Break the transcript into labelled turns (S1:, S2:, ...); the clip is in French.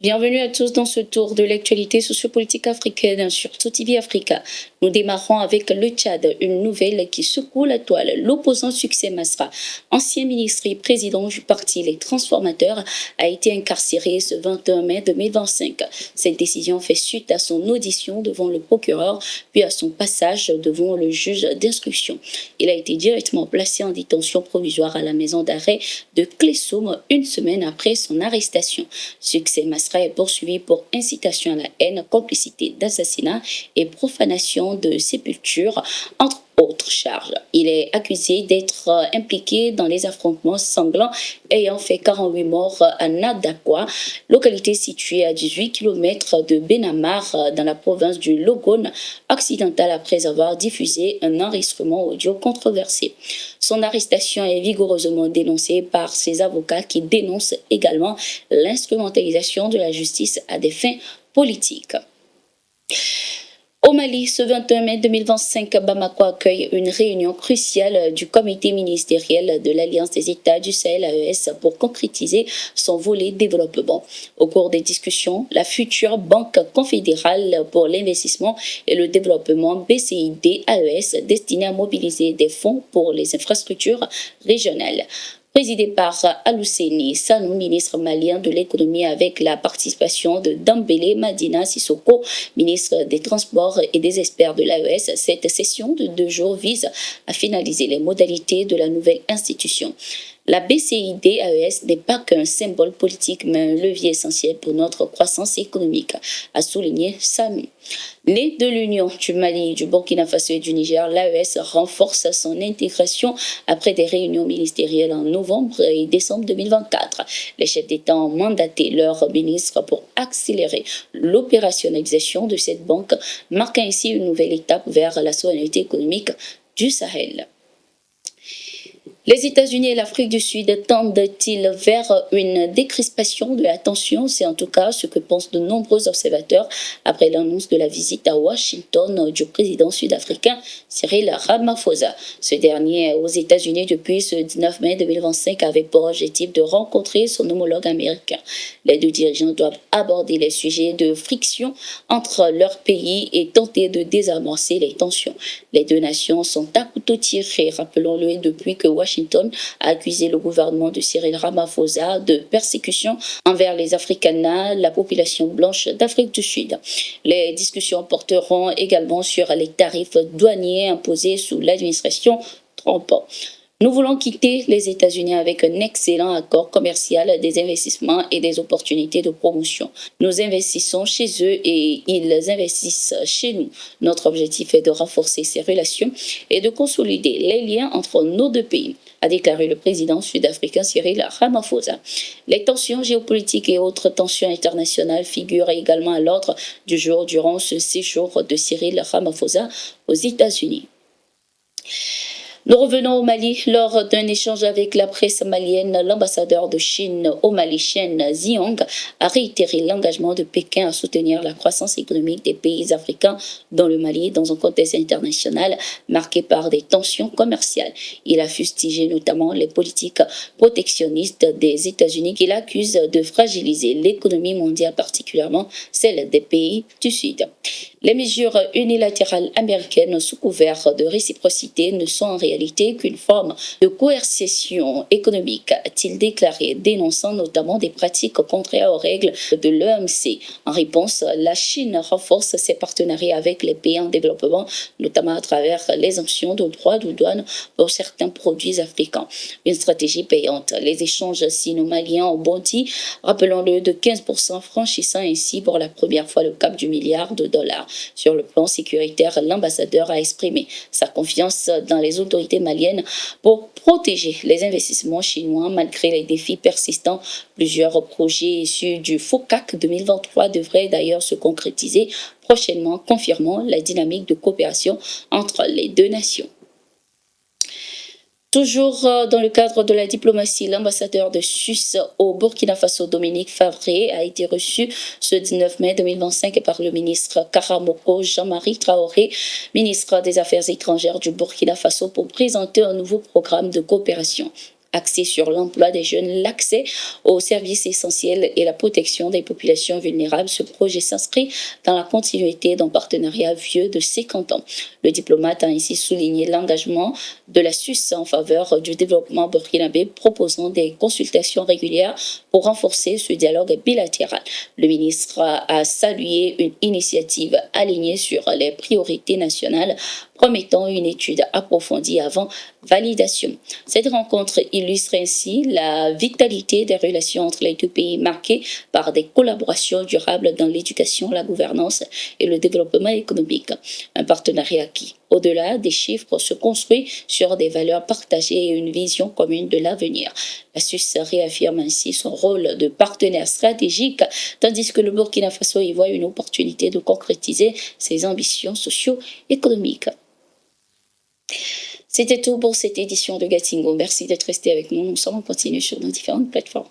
S1: Bienvenue à tous dans ce tour de l'actualité sociopolitique africaine sur TV Africa. Nous démarrons avec le Tchad, une nouvelle qui secoue la toile. L'opposant Succès Masra, ancien ministre et président du parti Les Transformateurs, a été incarcéré ce 21 mai 2025. Cette décision fait suite à son audition devant le procureur, puis à son passage devant le juge d'instruction. Il a été directement placé en détention provisoire à la maison d'arrêt de Klessoum une semaine après son arrestation. Succès Masra est poursuivi pour incitation à la haine, complicité d'assassinat et profanation de sépulture, entre autres charges. Il est accusé d'être impliqué dans les affrontements sanglants ayant fait 48 morts à Nadakwa, localité située à 18 km de Benamar dans la province du Logone occidental après avoir diffusé un enregistrement audio controversé. Son arrestation est vigoureusement dénoncée par ses avocats qui dénoncent également l'instrumentalisation de la justice à des fins politiques. Au Mali, ce 21 mai 2025, Bamako accueille une réunion cruciale du comité ministériel de l'Alliance des États du Sahel AES pour concrétiser son volet développement. Au cours des discussions, la future Banque confédérale pour l'investissement et le développement BCID AES, destinée à mobiliser des fonds pour les infrastructures régionales, présidé par Alouseni Sanou, ministre malien de l'économie, avec la participation de Dambélé Madina Sissoko, ministre des Transports et des experts de l'AES. Cette session de 2 jours vise à finaliser les modalités de la nouvelle institution. La BCID AES n'est pas qu'un symbole politique, mais un levier essentiel pour notre croissance économique, a souligné Sanou. Né de l'union du Mali, du Burkina Faso et du Niger, l'AES renforce son intégration après des réunions ministérielles en novembre et décembre 2024. Les chefs d'État ont mandaté leurs ministres pour accélérer l'opérationnalisation de cette banque, marquant ainsi une nouvelle étape vers la souveraineté économique du Sahel. Les États-Unis et l'Afrique du Sud tendent-ils vers une décrispation de la tension? C'est en tout cas ce que pensent de nombreux observateurs après l'annonce de la visite à Washington du président sud-africain Cyril Ramaphosa. Ce dernier aux États-Unis depuis ce 19 mai 2025 avait pour objectif de rencontrer son homologue américain. Les deux dirigeants doivent aborder les sujets de friction entre leurs pays et tenter de désamorcer les tensions. Les deux nations sont à couteau tiré, rappelons-le, depuis que Washington a accusé le gouvernement de Cyril Ramaphosa de persécution envers les Afrikaners, la population blanche d'Afrique du Sud. Les discussions porteront également sur les tarifs douaniers imposés sous l'administration Trump. Nous voulons quitter les États-Unis avec un excellent accord commercial, des investissements et des opportunités de promotion. Nous investissons chez eux et ils investissent chez nous. Notre objectif est de renforcer ces relations et de consolider les liens entre nos deux pays, a déclaré le président sud-africain Cyril Ramaphosa. Les tensions géopolitiques et autres tensions internationales figurent également à l'ordre du jour durant ce séjour de Cyril Ramaphosa aux États-Unis. Nous revenons au Mali. Lors d'un échange avec la presse malienne, l'ambassadeur de Chine au Mali, Chen Ziong, a réitéré l'engagement de Pékin à soutenir la croissance économique des pays africains dans le Mali dans un contexte international marqué par des tensions commerciales. Il a fustigé notamment les politiques protectionnistes des États-Unis qu'il accuse de fragiliser l'économie mondiale, particulièrement celle des pays du Sud. Les mesures unilatérales américaines sous couvert de réciprocité ne sont en réalité qu'une forme de coercition économique, a-t-il déclaré, dénonçant notamment des pratiques contraires aux règles de l'OMC. En réponse, la Chine renforce ses partenariats avec les pays en développement, notamment à travers l'exemption de droits de douane pour certains produits africains. Une stratégie payante. Les échanges sino-maliens ont bondi, rappelons-le, de 15%, franchissant ainsi pour la première fois le cap du milliard de dollars. Sur le plan sécuritaire, l'ambassadeur a exprimé sa confiance dans les autorités maliennes pour protéger les investissements chinois malgré les défis persistants. Plusieurs projets issus du FOCAC 2023 devraient d'ailleurs se concrétiser prochainement, confirmant la dynamique de coopération entre les deux nations. Toujours dans le cadre de la diplomatie, l'ambassadeur de Suisse au Burkina Faso, Dominique Favré, a été reçu ce 19 mai 2025 par le ministre Karamoko Jean-Marie Traoré, ministre des Affaires étrangères du Burkina Faso, pour présenter un nouveau programme de coopération. axé sur l'emploi des jeunes, l'accès aux services essentiels et la protection des populations vulnérables. Ce projet s'inscrit dans la continuité d'un partenariat vieux de 50 ans. Le diplomate a ainsi souligné l'engagement de la Suisse en faveur du développement burkinabé, proposant des consultations régulières pour renforcer ce dialogue bilatéral. Le ministre a salué une initiative alignée sur les priorités nationales, promettant une étude approfondie avant validation. Cette rencontre illustre ainsi la vitalité des relations entre les deux pays, marquées par des collaborations durables dans l'éducation, la gouvernance et le développement économique. Un partenariat qui, au-delà des chiffres, se construit sur des valeurs partagées et une vision commune de l'avenir. La Suisse réaffirme ainsi son rôle de partenaire stratégique, tandis que le Burkina Faso y voit une opportunité de concrétiser ses ambitions socio-économiques. C'était tout pour cette édition de Gatingo. Merci d'être resté avec nous. Nous sommes en continu sur nos différentes plateformes.